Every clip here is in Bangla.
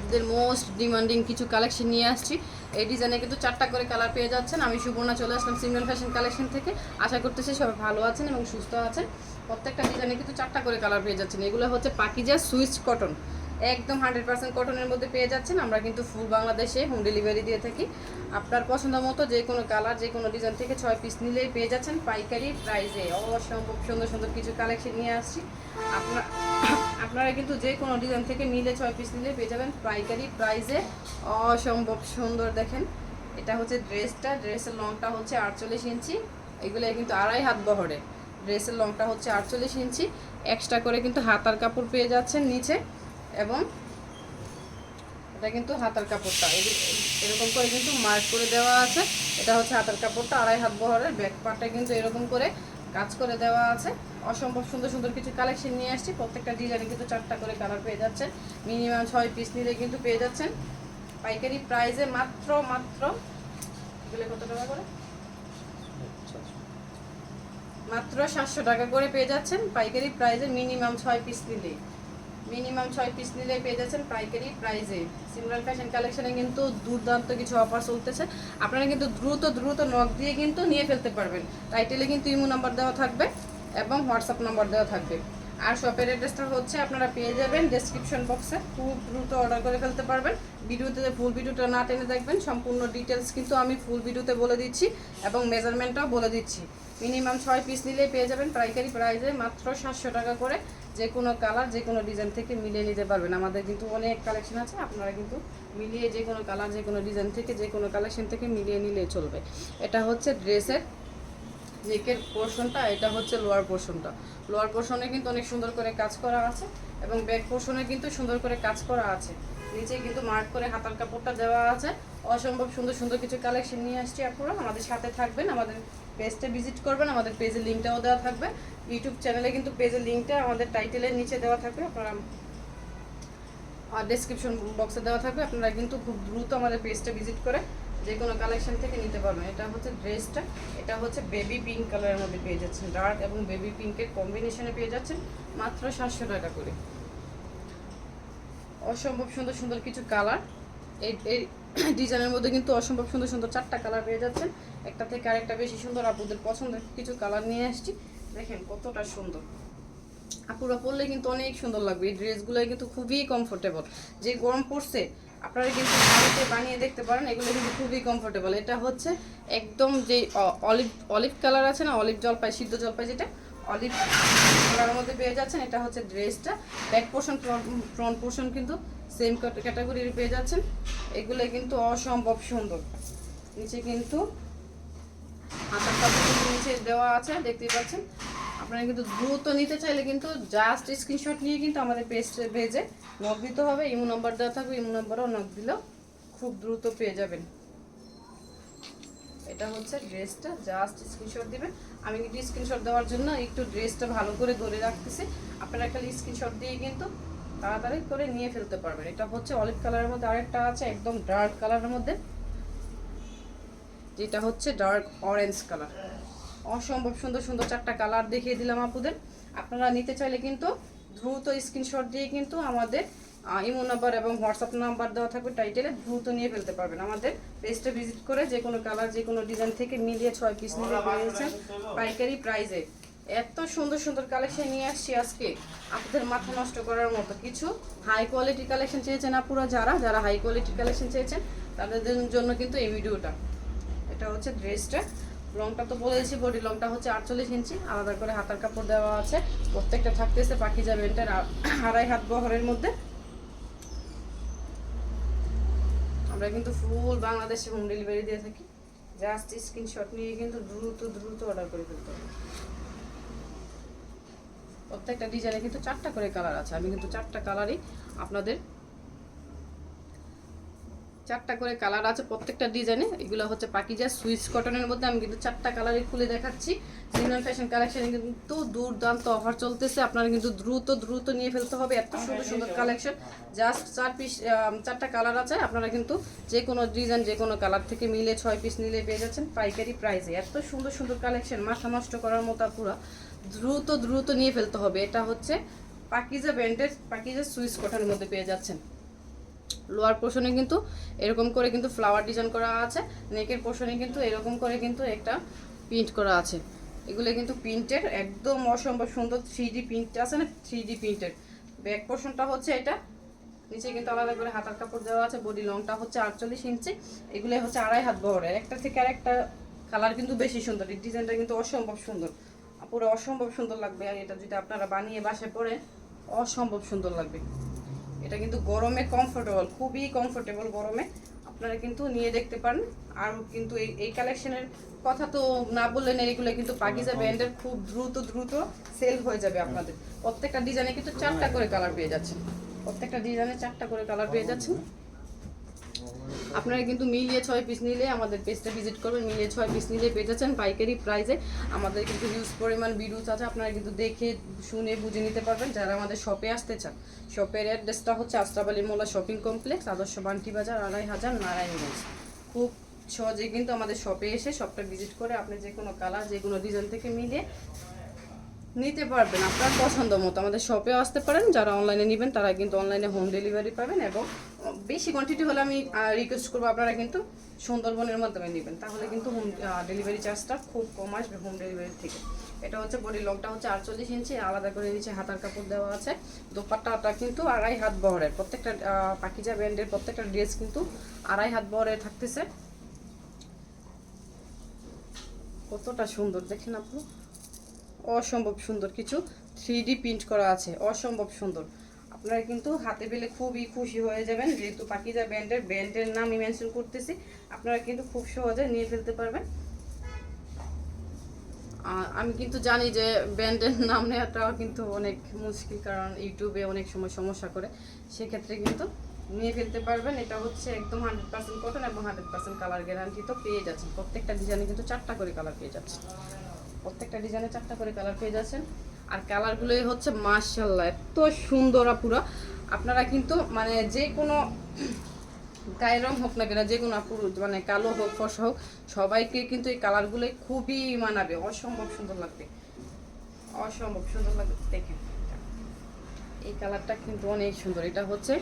আপুদের মোস্ট ডিমান্ডিং কিছু কালেকশন নিয়ে আসছি। এই ডিজাইনে কিন্তু 4টা করে কালার পেয়ে যাচ্ছেন। আমি সুবর্ণা চলে আসলাম সিমরান ফ্যাশন কালেকশন থেকে। আশা করতেছি সবাই ভালো আছেন এবং সুস্থ আছেন। প্রত্যেকটা ডিজাইনে কিন্তু 4টা করে কালার পেয়ে যাচ্ছেন। এগুলো হচ্ছে পাকিজা সুইচ কটন, একদম 100% কটনের মধ্যে পেয়ে যাচ্ছেন। আমরা কিন্তু ফুল বাংলাদেশে হোম ডেলিভারি দিয়ে থাকি। আপনার পছন্দ মতো যে কোনো কালার, যে কোনো ডিজাইন থেকে 6 পিস নিলেই পেয়ে যাচ্ছেন পাইকারি প্রাইসে। অসম্ভব সুন্দর সুন্দর কিছু কালেকশন নিয়ে আসছি। আপনারা কিন্তু যে কোনো ডিজাইন থেকে নিলে 6 পিস নিলে পেয়ে যাবেন পাইকারি প্রাইসে অসম্ভব সুন্দর। দেখেন এটা হচ্ছে ড্রেসটা, ড্রেসের লংটা হচ্ছে 48 ইঞ্চি। এগুলো কিন্তু 2.5 হাত বহরে। ড্রেসের লংটা হচ্ছে 48 ইঞ্চি। এক্সট্রা করে কিন্তু হাতার কাপড় পেয়ে যাচ্ছেন নিচে, এবং এটা কিন্তু হাতার কাপড়টা এরকম করে কিন্তু মার্ক করে দেওয়া আছে। এটা হচ্ছে হাতার কাপড়টা 2.5 হাত বহরের। ব্যাক পার্টটা কিন্তু এরকম করে কাজ করে দেওয়া আছে। অসম্ভব সুন্দর সুন্দর কিছু কালেকশন নিয়ে আসছি। প্রত্যেকটা ডিজাইনে কিন্তু 4টা করে কালার পেয়ে যাচ্ছেন। মিনিমাম 6 পিস নিলে কিন্তু পেয়ে যাচ্ছেন পাইকারি প্রাইসে মাত্র এগুলো কত টাকা করে? মাত্র 700 টাকা করে পেয়ে যাচ্ছেন পাইকারি প্রাইসে। মিনিমাম 6 পিস নিলে পেয়ে যাচ্ছেন পাইকারি প্রাইসে। সিমরান ফ্যাশন কালেকশনে কিন্তু দুর্দান্ত কিছু অফার চলতেছে। আপনারা কিন্তু দ্রুত নক দিয়ে কিন্তু নিয়ে ফেলতে পারবেন। টাইটেলে কিন্তু ইমো নাম্বার দেওয়া থাকবে এবং হোয়াটসঅ্যাপ নাম্বার দেওয়া থাকবে। আর শপের অ্যাড্রেসটা হচ্ছে আপনারা পেয়ে যাবেন ডেসক্রিপশন বক্সে। খুব দ্রুত অর্ডার করে ফেলতে পারবেন। ভিডিওতে ফুল ভিডিওটা না টেনে দেখবেন, সম্পূর্ণ ডিটেলস কিন্তু আমি ফুল ভিডিওতে বলে দিচ্ছি এবং মেজারমেন্টটাও বলে দিচ্ছি। মিনিমাম 6 পিস নিলেই পেয়ে যাবেন পাইকারি প্রাইসে মাত্র 700 টাকা করে। যে কোনো কালার, যে কোনো ডিজাইন থেকে মিলিয়ে নিতে পারবেন। আমাদের কিন্তু অনেক কালেকশন আছে, আপনারা কিন্তু মিলিয়ে যে কোনো কালার, যে কোনো ডিজাইন থেকে, যে কোনো কালেকশন থেকে মিলিয়ে নিলেই চলবে। এটা হচ্ছে ড্রেসের নেকের পোর্শনটা, এটা হচ্ছে লোয়ার পোর্শনটা। লোয়ার পোর্শনে কিন্তু অনেক সুন্দর করে কাজ করা আছে এবং ব্যাক পোর্শনে কিন্তু সুন্দর করে কাজ করা আছে। নিচে কিন্তু মার্ক করে হাতার কাপড়টা দেওয়া আছে। অসম্ভব সুন্দর সুন্দর কিছু কালেকশন নিয়ে আসছি। আপনারা আমাদের সাথে থাকবেন, আমাদের পেজটা ভিজিট করবেন। আমাদের পেজের লিঙ্কটাও দেওয়া থাকবে। ইউটিউব চ্যানেলে কিন্তু পেজের লিঙ্কটা আমাদের টাইটেলের নিচে দেওয়া থাকবে, আপনারা ডেসক্রিপশন বক্সে দেওয়া থাকবে। আপনারা কিন্তু খুব দ্রুত আমাদের পেজটা ভিজিট করে যে কোনো কালেকশন থেকে নিতে পারবেন। এটা হচ্ছে ড্রেসটা, এটা হচ্ছে বেবি পিঙ্ক কালারের মধ্যে পেয়ে যাচ্ছেন। ডার্ক এবং বেবি পিঙ্কের কম্বিনেশনে পেয়ে যাচ্ছেন মাত্র 700 টাকা করে। অসম্ভব সুন্দর সুন্দর কিছু কালার, এই ডিজাইনের মধ্যে কিন্তু অসম্ভব সুন্দর সুন্দর 4টা কালার পেয়ে যাচ্ছেন। একটা থেকে আরেকটা বেশি সুন্দর। আপুদের পছন্দের কিছু কালার নিয়ে আসছি। দেখেন কতটা সুন্দর, আপুরা পরলে কিন্তু অনেক সুন্দর লাগবে। এই ড্রেসগুলো কিন্তু খুবই কমফোর্টেবল। যে গরম পড়ছে আপনারা কিন্তু বাড়িতে বানিয়ে দেখতে পারেন। এগুলো কিন্তু খুবই কমফোর্টেবল। এটা হচ্ছে একদম যে অলিভ কালার আছে না, অলিভ জলপাই, সিদ্ধ জলপাই, যেটা অলিভ কালারের মধ্যে পেয়ে যাচ্ছেন। এটা হচ্ছে ড্রেসটা। ব্যাক পোর্শন, ফ্রন্ট পোর্শন কিন্তু সেম ক্যাটাগরির পেয়ে যাচ্ছেন। এগুলো কিন্তু অসম্ভব সুন্দর। নিচে কিন্তু হাতার কাপড় নিচে দেওয়া আছে, দেখতেই পাচ্ছেন। আপনারা কিন্তু দ্রুত নিতে চাইলে কিন্তু জাস্ট স্ক্রিনশট নিয়ে কিন্তু আমাদের পেজে নক দিতে হবে। ইমো নাম্বার দেওয়া থাকবে, ইমো নাম্বারও নক দিলেও খুব দ্রুত পেয়ে যাবেন। এটা হচ্ছে ড্রেসটা, জাস্ট স্ক্রিনশট দিবেন। আমি কিন্তু স্ক্রিনশট দেওয়ার জন্য একটু ড্রেসটা ভালো করে ধরে রাখতেছি। আপনারা খালি স্ক্রিনশট দিয়ে কিন্তু তাড়াতাড়ি করে নিয়ে ফেলতে পারবেন। এটা হচ্ছে অলিভ কালারের মধ্যে আরেকটা আছে একদম ডার্ক কালারের মধ্যে, যেটা হচ্ছে ডার্ক অরেঞ্জ কালার। অসম্ভব সুন্দর সুন্দর 4টা কালার দেখিয়ে দিলাম আপুদের। আপনারা নিতে চাইলে কিন্তু দ্রুত স্ক্রিনশট দিয়ে কিন্তু আমাদের ইমো নাম্বার এবং হোয়াটসঅ্যাপ নাম্বার দেওয়া থাকবে টাইটেলে, দ্রুত নিয়ে ফেলতে পারবেন। আমাদের পেজটা ভিজিট করে যে কোনো কালার, যে কোনো ডিজাইন থেকে মিলিয়ে 6 পিস নিয়ে পেয়েছেন পাইকারি প্রাইসে। এত সুন্দর সুন্দর কালেকশন নিয়ে আসছি আজকে, আপনাদের মাথা নষ্ট করার মতো কিছু হাই কোয়ালিটি কালেকশন চেয়েছেন আপুরা। যারা হাই কোয়ালিটি কালেকশন চেয়েছেন তাদের জন্য কিন্তু এই ভিডিওটা। এটা হচ্ছে ড্রেসটা, লংটা তো বলেছি, বডি লংটা হচ্ছে 48 ইঞ্চি। আলাদা করে হাতার কাপড় দেওয়া আছে। প্রত্যেকটা থাকতেছে পাকিজা ব্যান্ডের 2.5 হাত বহরের মধ্যে। আমরা কিন্তু ফুল বাংলাদেশে হোম ডেলিভারি দিয়ে থাকি। জাস্ট স্ক্রিনশট নিয়ে কিন্তু দ্রুত অর্ডার করে ফেলতে হবে। প্রত্যেকটা ডিজাইনে কিন্তু 4টা করে কালার আছে। আমি কিন্তু 4টা কালারই আপনাদের 4টা করে কালার আছে প্রত্যেকটা ডিজাইনে। এগুলো হচ্ছে পাকিজা সুইচ কটনের মধ্যে। আমি কিন্তু 4টা কালারই খুলে দেখাচ্ছি। সিমরান ফ্যাশন কালেকশনে কিন্তু দুর্দান্ত অফার চলতেছে। আপনারা কিন্তু দ্রুত নিয়ে ফেলতে হবে। এত সুন্দর সুন্দর কালেকশন, জাস্ট 4টা কালার আছে। আপনারা কিন্তু যে কোনো ডিজাইন, যে কোনো কালার থেকে মিলে 6 পিস নিলে পেয়ে যাচ্ছেন পাইকারি প্রাইসে। এত সুন্দর সুন্দর কালেকশন, মাথা নষ্ট করার মতো। পুরো দ্রুত নিয়ে ফেলতে হবে। এটা হচ্ছে পাকিজা ব্র্যান্ডের পাকিজা সুইচ কটনের মধ্যে পেয়ে যাচ্ছেন। লোয়ার পোর্শনে কিন্তু এরকম করে কিন্তু ফ্লাওয়ার ডিজাইন করা আছে, নেকের পোর্শনে কিন্তু এরকম করে কিন্তু একটা প্রিন্ট করা আছে। এগুলো কিন্তু প্রিন্টের একদম অসম্ভব সুন্দর 3D প্রিন্ট আছে না, 3D প্রিন্টের। ব্যাক পোর্শনটা হচ্ছে এটা, নিচে কিন্তু আলাদা করে হাতার কাপড় দেওয়া আছে। বডি লংটা হচ্ছে 48 ইঞ্চি, এগুলো হচ্ছে 2.5 হাত বহরের। একটা থেকে আরেকটা কালার কিন্তু বেশি সুন্দর, এই ডিজাইনটা কিন্তু অসম্ভব সুন্দর, পুরো অসম্ভব সুন্দর লাগবে। আর এটা যদি আপনারা বানিয়ে বাসায় পরে অসম্ভব সুন্দর লাগবে। এটা কিন্তু গরমে কমফোর্টেবল, খুবই কমফোর্টেবল গরমে, আপনারা কিন্তু নিয়ে দেখতে পারেন। আর কিন্তু এই কালেকশনের কথা তো না বললে না, এগুলো কিন্তু পাকিজা ব্র্যান্ডের, খুব দ্রুত সেল হয়ে যাবে আপনাদের। প্রত্যেকটা ডিজাইনে কিন্তু 4টা করে কালার পেয়ে যাচ্ছেন, প্রত্যেকটা ডিজাইনে 4টা করে কালার পেয়ে যাচ্ছেন। আপনারা কিন্তু মিলিয়ে 6 পিস নিলে আমাদের পেজটা ভিজিট করবেন, মিলিয়ে 6 পিস নিলে পেয়ে যাচ্ছেন পাইকারি প্রাইসে। আমাদের কিন্তু হিউজ পরিমাণ ভিডিওস আছে, আপনারা কিন্তু দেখে শুনে বুঝে নিতে পারবেন যারা আমাদের শপে আসতে চান। শপের অ্যাড্রেসটা হচ্ছে আশরাফ আলী মোল্লা শপিং কমপ্লেক্স, আদর্শ বান্টি বাজার, 2500 নারায়ণগঞ্জ। খুব সহজেই কিন্তু আমাদের শপে এসে শপটা ভিজিট করে আপনি যে কোনো কালার, যে কোনো ডিজাইন থেকে মিলিয়ে নিতে পারবেন আপনার পছন্দ মতো। আমাদের শপেও আসতে পারেন, যারা অনলাইনে নেবেন তারা কিন্তু অনলাইনে হোম ডেলিভারি পাবেন। এবং বেশি কোয়ান্টিটি হলে আমি রিকোয়েস্ট করবো আপনারা কিন্তু সুন্দরবনের মাধ্যমে নেবেন, তাহলে কিন্তু হোম ডেলিভারি চার্জটা খুব কম আসবে হোম ডেলিভারি থেকে। এটা হচ্ছে বডি লংটা হচ্ছে 48 ইঞ্চি, আলাদা করে নিচে হাতার কাপড় দেওয়া আছে। দোপাট্টাটা কিন্তু 2.5 হাত বহরের, প্রত্যেকটা পাকিজা ব্র্যান্ডের প্রত্যেকটা ড্রেস কিন্তু 2.5 হাত বহরের থাকতেছে। কতটা সুন্দর দেখেন আপু, অসম্ভব সুন্দর কিছু 3D প্রিন্ট করা আছে, অসম্ভব সুন্দর। আপনারা কিন্তু হাতে পেলে খুবই খুশি হয়ে যাবেন, যেহেতু পাকিজা ব্র্যান্ডের নামই মেনশন করতেছি, আপনারা কিন্তু খুব সহজে নিয়ে ফেলতে পারবেন। আমি কিন্তু জানি যে ব্র্যান্ডের নাম নেওয়াটাও কিন্তু অনেক মুশকিল, কারণ ইউটিউবে অনেক সময় সমস্যা করে, সেক্ষেত্রে কিন্তু নিয়ে ফেলতে পারবেন। এটা হচ্ছে একদম 100% কটন এবং 100% কালার গ্যারান্টি তো পেয়ে যাচ্ছেন। প্রত্যেকটা ডিজাইনে কিন্তু 4টা করে কালার পেয়ে যাচ্ছেন, প্রত্যেকটা ডিজাইনে 4টা করে কালার পেয়ে যাচ্ছেন। আর কালারগুলোই হচ্ছে মাশাআল্লাহ এত সুন্দর আপুরা। আপনারা কিন্তু মানে যে কোনো গায়ের রং হোক না কেন, যে কোনো আপু মানে কালো হোক ফর্সা হোক, সবাইকে কিন্তু এই কালারগুলোই খুবই মানাবে, অসম্ভব সুন্দর লাগবে, অসম্ভব সুন্দর লাগবে। দেখেন এই কালারটা কিন্তু অনেক সুন্দর, এটা হচ্ছে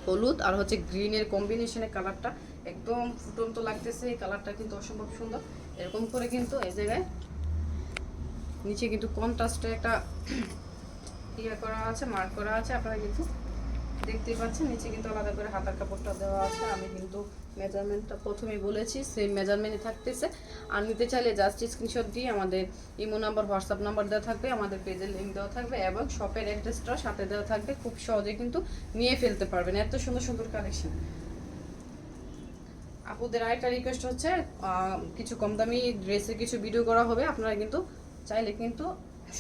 হলুদ আর হচ্ছে গ্রিনের কম্বিনেশনের কালারটা একদম ফুটন্ত লাগতেছে। এই কালারটা কিন্তু অসম্ভব সুন্দর। এরকম করে কিন্তু এই জায়গায় নিচে কিন্তু কন্ট্রাস্টে একটা ইয়ে করা আছে, মার্ক করা আছে, আপনারা কিন্তু দেখতেই পাচ্ছেন। নিচে কিন্তু আলাদা করে হাতার কাপড়টা দেওয়া আছে। আমি কিন্তু মেজারমেন্টটা প্রথমেই বলেছি, সেম মেজারমেন্টই থাকতেছে। আর নিতে চাইলে জাস্ট স্ক্রিনশট দিয়ে আমাদের ইমো নাম্বার, হোয়াটসঅ্যাপ নাম্বার দেওয়া থাকবে, আমাদের পেজের লিঙ্ক দেওয়া থাকবে এবং শপের অ্যাড্রেসটাও সাথে দেওয়া থাকবে। খুব সহজে কিন্তু নিয়ে ফেলতে পারবেন, এত সুন্দর সুন্দর কালেকশন। আপুদের আরেকটা রিকোয়েস্ট হচ্ছে কিছু কম দামি ড্রেসের কিছু ভিডিও করা হবে, আপনারা কিন্তু চাইলে কিন্তু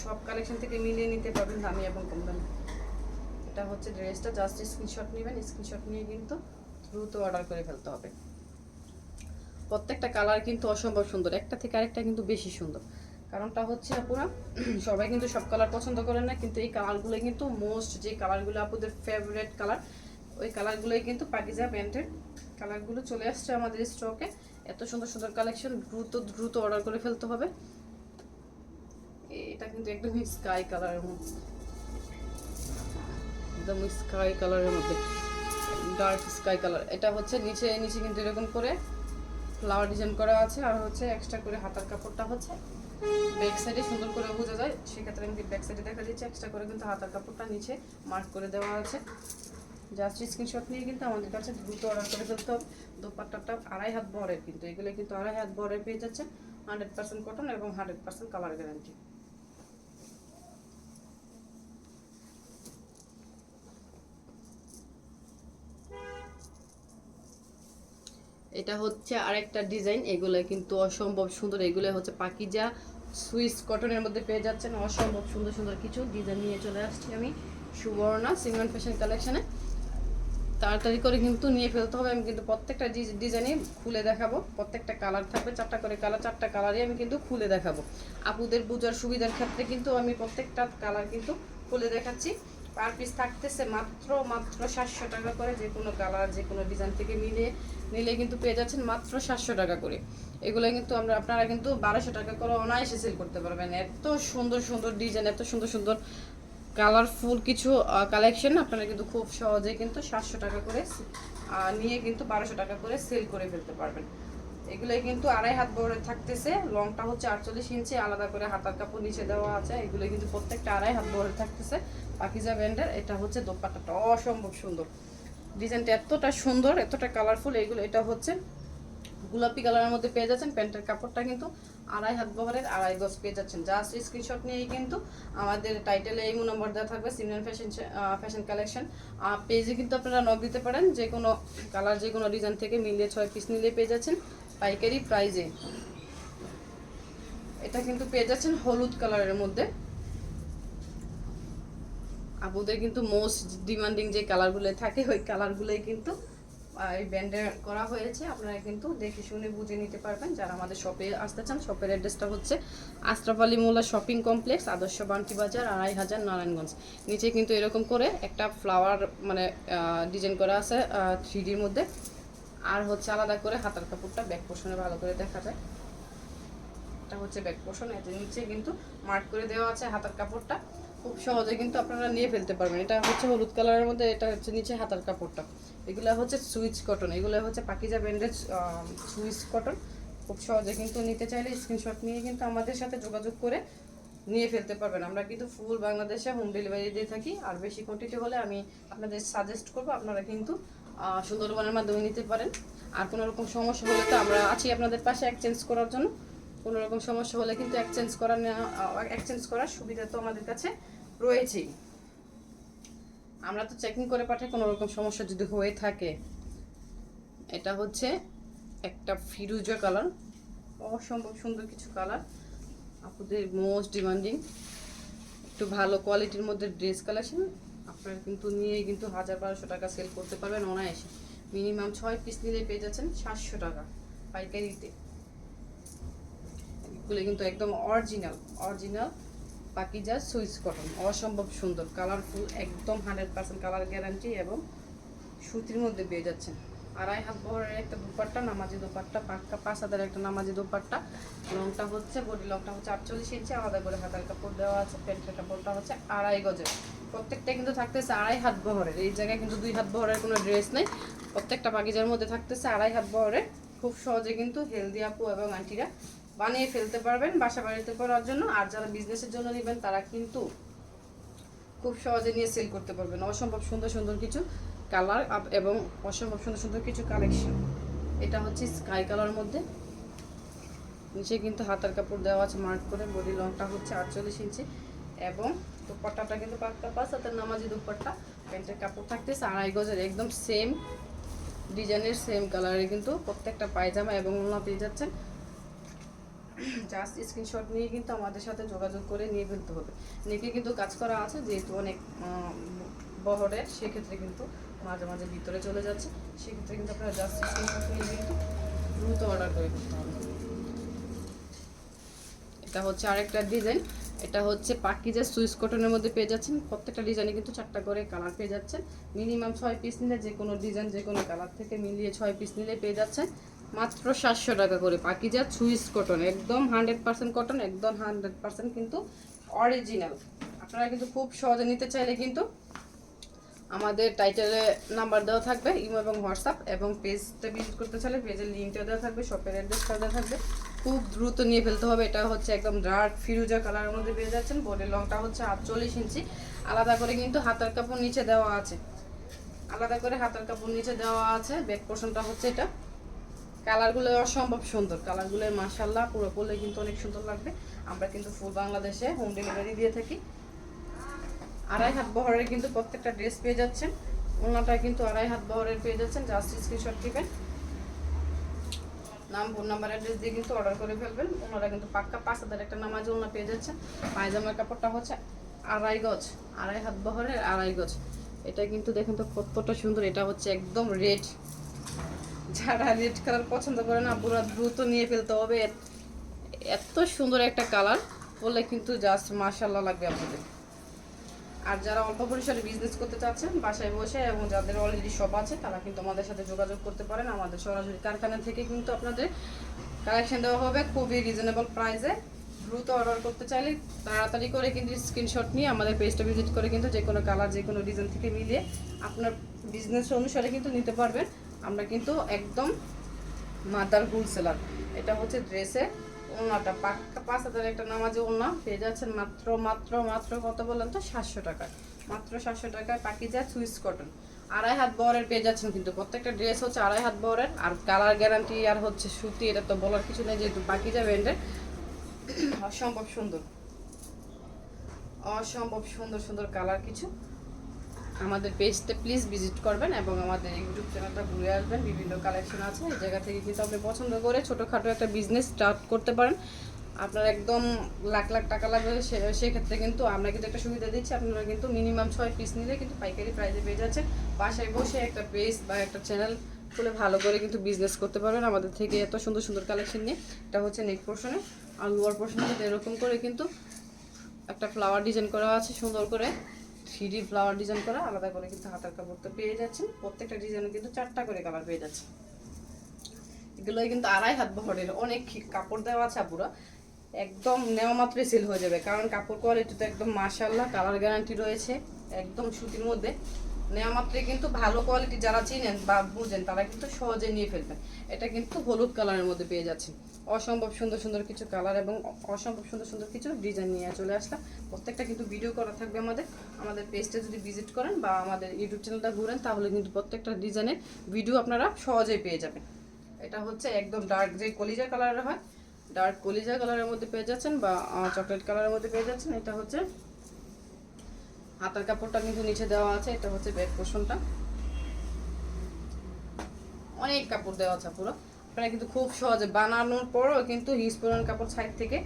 সব কালেকশন থেকে মিলিয়ে নিতে পারবেন দামি এবং কম দামি। এটা হচ্ছে ড্রেসটা, জাস্ট স্ক্রিনশট নেবেন, স্ক্রিনশট নিয়ে কিন্তু দ্রুত অর্ডার করে ফেলতে হবে। প্রত্যেকটা কালার কিন্তু অসম্ভব সুন্দর, একটা থেকে আরেকটা কিন্তু বেশি সুন্দর। কারণটা হচ্ছে আপুরা সবাই কিন্তু সব কালার পছন্দ করেন না, কিন্তু এই কালারগুলো কিন্তু মোস্ট, যে কালারগুলো আপুদের ফেভারিট কালার, ওই কালারগুলোই কিন্তু পাকিজা ব্র্যান্ডের কালারগুলো চলে আসছে আমাদের স্টকে। এত সুন্দর সুন্দর কালেকশন, দ্রুত অর্ডার করে ফেলতে হবে। এটা কিন্তু একদম স্কাই কালারের মধ্যে, একদম স্কাই কালারের মধ্যে, ডার্ক স্কাই কালার। এটা হচ্ছে নিচে কিন্তু এরকম করে ফ্লাওয়ার ডিজাইন করা আছে। আর হচ্ছে এক্সট্রা করে হাতার কাপড়টা হচ্ছে ব্যাক সাইডে সুন্দর করে বোঝা যায়, সেক্ষেত্রে আমি ব্যাক সাইডে দেখা দিচ্ছি। এক্সট্রা করে কিন্তু হাতার কাপড়টা নিচে মার্ক করে দেওয়া আছে। জাস্ট স্ক্রিনশট নিয়ে কিন্তু আমাদের কাছে দ্রুত অর্ডার করে ফেলতে হবে। দোপাট্টাটা 2.5 হাত বহরের, কিন্তু এগুলো কিন্তু 2.5 হাত বহরের পেয়ে যাচ্ছে, 100% কটন এবং 100% কালার গ্যারান্টি। এটা হচ্ছে আরেকটা ডিজাইন, এগুলো কিন্তু অসম্ভব সুন্দর। এগুলো হচ্ছে পাকিজা সুইস কটনের মধ্যে পেয়ে যাচ্ছেন, অসম্ভব সুন্দর সুন্দর কিছু ডিজাইন নিয়ে চলে আসছি আমি সুবর্ণা সিমরান ফ্যাশন কালেকশনে। তাড়াতাড়ি করে কিন্তু নিয়ে ফেলতে হবে। আমি কিন্তু প্রত্যেকটা ডিজাইনই খুলে দেখাবো, প্রত্যেকটা কালার থাকবে 4টা করে কালার, 4টা কালারই আমি কিন্তু খুলে দেখাবো। আপুদের বোঝার সুবিধার ক্ষেত্রে কিন্তু আমি প্রত্যেকটা কালার কিন্তু খুলে দেখাচ্ছি। পার পিস থাকতেছে মাত্র 700 টাকা করে, যে কোনো কালার যে কোনো ডিজাইন থেকে নিলে কিন্তু পেয়ে যাচ্ছেন মাত্র 700 টাকা করে। এগুলো কিন্তু আপনারা কিন্তু 1200 টাকা করে অনায়াসে সেল করতে পারবেন। এত সুন্দর সুন্দর ডিজাইন, এত সুন্দর সুন্দর কালারফুল কিছু কালেকশন আপনারা কিন্তু খুব সহজে কিন্তু 700 টাকা করে নিয়ে কিন্তু 1200 টাকা করে সেল করে ফেলতে পারবেন। এগুলোই কিন্তু আড়াই হাত বহরের থাকতেছে, লংটা হচ্ছে 48 ইঞ্চি, আলাদা করে হাতার কাপড় নিচে দেওয়া আছে। এগুলো কিন্তু প্রত্যেকটা আড়াই হাত বহরের থাকতেছে পাকিজা ব্র্যান্ডের। এটা হচ্ছে দোপাট্টাটা অসম্ভব সুন্দর, ডিজাইনটা এতটা সুন্দর, এতটা কালারফুল। এগুলো এটা হচ্ছে গোলাপি কালারের মধ্যে পেয়ে যাচ্ছেন। প্যান্টের কাপড়টা কিন্তু আড়াই হাত বহরের, আড়াই গজ পেয়ে যাচ্ছেন। জাস্ট স্ক্রিনশট নিয়েই কিন্তু আমাদের টাইটেলে এই নম্বর দেওয়া থাকবে সিমরান ফ্যাশন কালেকশন পেজে কিন্তু আপনারা নক দিতে পারেন। যে কোনো কালার, যে কোনো ডিজাইন থেকে মিলিয়ে 6 পিস নিলে পেয়ে যাচ্ছেন পাইকারি প্রাইজে। এটা কিন্তু পেয়ে যাচ্ছেন হলুদ কালারের মধ্যে। আপুদের কিন্তু মোস্ট ডিমান্ডিং যে কালারগুলো থাকে ওই কালারগুলোই কিন্তু এই ব্র্যান্ডের করা হয়েছে। আপনারা কিন্তু দেখে শুনে বুঝে নিতে পারবেন যারা আমাদের শপে আসতে চান। শপের অ্যাড্রেসটা হচ্ছে আশরাফ আলী মোল্লা শপিং কমপ্লেক্স, আদর্শ বান্টি বাজার, 2500 নারায়ণগঞ্জ। নিচে কিন্তু এরকম করে একটা ফ্লাওয়ার মানে ডিজাইন করা আছে 3Dর মধ্যে। আর হচ্ছে আলাদা করে হাতার কাপড়টা ব্যাক পোর্শনে ভালো করে দেখা যায়। এটা হচ্ছে ব্যাক পোর্শন, এর নিচে কিন্তু মার্ক করে দেওয়া আছে হাতার কাপড়টা। খুব সহজে কিন্তু আপনারা নিয়ে ফেলতে পারবেন। এটা হচ্ছে হলুদ কালারের মধ্যে, এটা হচ্ছে নিচে হাতার কাপড়টা। এগুলো হচ্ছে সুইচ কটন, এগুলো হচ্ছে পাকিজা ব্র্যান্ডের সুইচ কটন। খুব সহজে কিন্তু নিতে চাইলে স্ক্রিনশট নিয়ে কিন্তু আমাদের সাথে যোগাযোগ করে নিয়ে ফেলতে পারবেন। আমরা কিন্তু ফুল বাংলাদেশে হোম ডেলিভারি দিয়ে থাকি। আর বেশি কোয়ান্টিটি হলে আমি আপনাদের সাজেস্ট করবো আপনারা কিন্তু সুন্দরবনের মাধ্যমে নিতে পারেন। আর কোনো রকম সমস্যা হলে তো আমরা আছি আপনাদের পাশে এক্সচেঞ্জ করার জন্য। কোনো রকম সমস্যা হলে কিন্তু এক্সচেঞ্জ করার সুবিধা তো আমাদের কাছে রয়েছেই। আমরা তো চেকিং করে পাঠাই কোনো রকম সমস্যা যদি হয়ে থাকে। এটা হচ্ছে একটা ফিরোজা কালার, অসম্ভব সুন্দর কিছু কালার, আপনাদের মোস্ট ডিমান্ডিং একটু ভালো কোয়ালিটির মধ্যে ড্রেস কালেকশন। আপনারা কিন্তু নিয়ে কিন্তু 1000-1200 টাকা সেল করতে পারবেন অনায়াসে। মিনিমাম 6 পিস নিলে পেয়ে যাচ্ছেন 700 টাকা পাইকারিতে। এগুলো কিন্তু একদম অরিজিনাল পাকিজা সুইচ কটন, অসম্ভব সুন্দর কালারফুল, একদম 100% কালার গ্যারান্টি এবং সুতির মধ্যে পেয়ে যাচ্ছেন। আড়াই হাত বহরের একটা দুপাট্টা, নামাজি দুপাট্টা, পাক্কা 5 হাতের একটা নামাজি দুপাট্টা। লংটা হচ্ছে বডি লংটা হচ্ছে 48 ইঞ্চি, আলাদা করে হাতার কাপড় দেওয়া আছে। প্যান্টের কাপড়টা হচ্ছে আড়াই গজের। প্রত্যেকটা কিন্তু থাকতেছে আড়াই হাত বহরের। এই জায়গায় কিন্তু 2 হাত বহরের কোনো ড্রেস নেই, প্রত্যেকটা পাকিজার মধ্যে থাকতেছে আড়াই হাত বহরের। খুব সহজে কিন্তু হেলদি আপু এবং আন্টিরা বানিয়ে ফেলতে পারবেন বাসা বাড়িতে করার জন্য। আর যারা বিজনেসের জন্য নেবেন তারা কিন্তু খুব সহজে নিয়ে সেল করতে পারবেন। অসম্ভব সুন্দর সুন্দর কিছু কালার এবং অসম্ভব সুন্দর সুন্দর কিছু কালেকশন। এটা হচ্ছে স্কাই কালার মধ্যে, নিচে কিন্তু হাতার কাপড় দেওয়া আছে মার্ক করে। বডি লংটা হচ্ছে 48 ইঞ্চি এবং দুপাট্টাটা কিন্তু পাক্কা 5 হাতের নামাজি দুপাট্টা। প্যান্টের কাপড় থাকতেছে আড়াই গজের, একদম সেম ডিজাইনের সেম কালারের কিন্তু প্রত্যেকটা পায়জামা এবং ওড়না পেয়ে যাচ্ছেন। জাস্ট স্ক্রিনশট নিয়ে কিন্তু আমাদের সাথে যোগাযোগ করে নিয়ে ফেলতে হবে। নেকে কিন্তু কাজ করা আছে, যেহেতু অনেক বহরের, সেক্ষেত্রে কিন্তু মাঝে মাঝে ভিতরে চলে যাচ্ছে। সেক্ষেত্রে কিন্তু আপনারা জাস্ট স্ক্রিনশট নিয়ে কিন্তু দ্রুত অর্ডার করে করতে হবে। এটা হচ্ছে আরেকটা ডিজাইন, এটা হচ্ছে পাকিজা সুইস কটনের মধ্যে পেয়ে যাচ্ছেন। প্রত্যেকটা ডিজাইনে কিন্তু 4টা করে কালার পেয়ে যাচ্ছেন। মিনিমাম 6 পিস নিলে যে কোনো ডিজাইন যে কোনো কালার থেকে মিলিয়ে 6 পিস নিলে পেয়ে যাচ্ছেন মাত্র 700 টাকা করে। পাকিজা সুইস কটন, একদম 100% কটন, একদম 100% কিন্তু অরিজিনাল। আপনারা কিন্তু খুব সহজে নিতে চাইলে কিন্তু আমাদের টাইটেলে নাম্বার দেওয়া থাকবে, ইমো এবং হোয়াটসঅ্যাপ, এবং পেজটা ভিজিট করতে চাইলে পেজের লিঙ্কটা দেওয়া থাকবে, শপের অ্যাড্রেসটা দেওয়া থাকবে। খুব দ্রুত নিয়ে ফেলতে হবে। এটা হচ্ছে একদম ডার্ক ফিরোজা কালারের মধ্যে পেয়ে যাচ্ছেন। বডির লংটা হচ্ছে 48 ইঞ্চি, আলাদা করে কিন্তু হাতার কাপড় নিচে দেওয়া আছে, আলাদা করে হাতার কাপড় নিচে দেওয়া আছে। ব্যাক পোর্শনটা হচ্ছে এটা। কালারগুলো অসম্ভব সুন্দর, কালারগুলো মাশাআল্লাহ পুরো পরলে কিন্তু অনেক সুন্দর লাগবে। আমরা কিন্তু ফুল বাংলাদেশে হোম ডেলিভারি দিয়ে থাকি। আড়াই হাত বহরের কিন্তু প্রত্যেকটা ড্রেস পেয়ে যাচ্ছেন। ওনাটা কিন্তু আড়াই হাত বহরের পেয়ে যাচ্ছেন। জাস্ট স্ক্রিনশট দিবেন, নাম ফোন নাম্বার অ্যাড্রেস দিয়ে কিন্তু অর্ডার করে ফেলবেন। ওনারা কিন্তু পাক্কা 5 হাতের একটা নামাজি ওনা পেয়ে যাচ্ছেন। পায়জামার কাপড়টা হচ্ছে আড়াই গজ, আড়াই হাত বহরের আড়াই গজ। এটা কিন্তু দেখুন তো কতটা সুন্দর। এটা হচ্ছে একদম রেড, যারা রেড কালার পছন্দ করে না পুরো দ্রুত নিয়ে ফেলতে হবে। এত সুন্দর একটা কালার বললে কিন্তু জাস্ট মাশাআল্লাহ লাগবে আপনাদের। আর যারা অল্প পরিসরে বিজনেস করতে চাচ্ছেন বাসায় বসে এবং যাদের অলরেডি শপ আছে তারা কিন্তু আমাদের সাথে যোগাযোগ করতে পারেন। আমাদের সরাসরি কারখানা থেকে কিন্তু আপনাদের কালেকশন দেওয়া হবে খুবই রিজনেবল প্রাইসে। দ্রুত অর্ডার করতে চাইলে তাড়াতাড়ি করে কিন্তু স্ক্রিনশট নিয়ে আমাদের পেজটা ভিজিট করে কিন্তু যে কোনো কালার যে কোনো ডিজাইন থেকে মিলিয়ে আপনার বিজনেস অনুসারে কিন্তু নিতে পারবেন। আমরা কিন্তু একদম মাদার হোলসেলার। এটা হচ্ছে ড্রেসে ওড়নাটা পাক্কা 5,000 একটা নামাজে ওড়না পেয়ে যাচ্ছেন মাত্র মাত্র মাত্র কত বলেন তো 700 টাকায়। মাত্র 700 টাকায় পাকিজা সুইস কটন 2.5 হাত বহরের পেয়ে যাচ্ছেন কিন্তু প্রত্যেকটা ড্রেস হচ্ছে 2.5 হাত বহরের। আর কালার গ্যারান্টি আর হচ্ছে সুতি, এটা তো বলার কিছু নেই যেহেতু পাকিজা ব্র্যান্ডের। অসম্ভব সুন্দর, অসম্ভব সুন্দর সুন্দর কালার কিছু। আমাদের পেজটা প্লিজ ভিজিট করবেন এবং আমাদের ইউটিউব চ্যানেলটা ঘুরে আসবেন। বিভিন্ন কালেকশন আছে এই জায়গা থেকে কিন্তু আপনি পছন্দ করে ছোটোখাটো একটা বিজনেস স্টার্ট করতে পারেন। আপনার একদম লাখ লাখ টাকা লাগবে সেক্ষেত্রে কিন্তু আমরা কিন্তু একটা সুবিধা দিচ্ছি। আপনারা কিন্তু মিনিমাম 6 পিস নিলে কিন্তু পাইকারি প্রাইসে পেয়ে যাচ্ছে। বাসায় বসে একটা পেজ বা একটা চ্যানেল খুলে ভালো করে কিন্তু বিজনেস করতে পারবেন আমাদের থেকে এত সুন্দর সুন্দর কালেকশন নিয়ে। এটা হচ্ছে নেক পোর্শনে, আর লোয়ার পোর্শনে এরকম করে কিন্তু একটা ফ্লাওয়ার ডিজাইন করা আছে সুন্দর করে, 3D ফ্লাওয়ার ডিজাইন করা আলাদা করে কিন্তু হাতার কাপড়টা পেয়ে যাচ্ছেন। প্রত্যেকটা ডিজাইনে কিন্তু 4টা করে কালার পেয়ে যাচ্ছে। এগুলো কিন্তু 2.5 হাত বহরের, অনেক কাপড় দেওয়া আছে পুরো, একদম নেওয়া মাত্রই সেল হয়ে যাবে। কারণ কাপড় কোয়ালিটি তো একদম মাশাআল্লাহ, কালার গ্যারান্টি রয়েছে একদম সুতির মধ্যে। নেওয়া মাত্রই কিন্তু ভালো কোয়ালিটি যারা চিনেন বা বুঝেন তারা কিন্তু সহজে নিয়ে ফেলবেন। এটা কিন্তু হলুদ কালারের মধ্যে পেয়ে যাচ্ছেন। অসম্ভব সুন্দর সুন্দর কিছু কালার এবং অসম্ভব সুন্দর সুন্দর কিছু ডিজাইন নিয়ে চলে আসলাম। প্রত্যেকটা কিন্তু ভিডিও করা থাকবে আমাদের পেজটা যদি ভিজিট করেন বা আমাদের ইউটিউব চ্যানেলটা ঘুরেন তাহলে কিন্তু প্রত্যেকটা ডিজাইনের ভিডিও আপনারা সহজেই পেয়ে যাবেন। এটা হচ্ছে একদম ডার্ক যে কলিজা কালারের হয়, ডার্ক কলিজা কালারের মধ্যে পেয়ে যাচ্ছেন বা চকলেট কালারের মধ্যে পেয়ে যাচ্ছেন। এটা হচ্ছে হাতার কাপড়টা কিন্তু নিচে দেওয়া আছে। এটা হচ্ছে ব্যাক পোর্শনটা, অনেক কাপড় দেওয়া আছে পুরো। আপনারা কিন্তু খুব সহজে বানানোর পরও কিন্তু হিউজ পরিমাণ কাপড় সাইড থেকে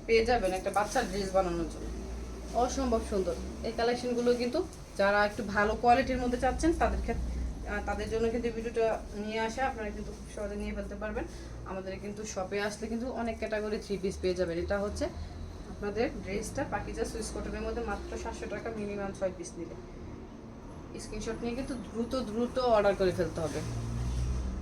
পেয়ে যাবেন একটা বাচ্চার ড্রেস বানানোর জন্য। অসম্ভব সুন্দর এই কালেকশনগুলো কিন্তু যারা একটু ভালো কোয়ালিটির মধ্যে চাচ্ছেন তাদের জন্য কিন্তু ভিডিওটা নিয়ে আসা। আপনারা কিন্তু খুব সহজে নিয়ে ফেলতে পারবেন। আমাদের কিন্তু শপে আসলে কিন্তু অনেক ক্যাটাগরি 3 পিস পেয়ে যাবেন। এটা হচ্ছে আপনাদের ড্রেসটা পাকিজা সুইস কটনের মধ্যে মাত্র 700 টাকা, মিনিমাম 6 পিস নিলে। স্ক্রিনশট নিয়ে কিন্তু দ্রুত দ্রুত অর্ডার করে ফেলতে হবে।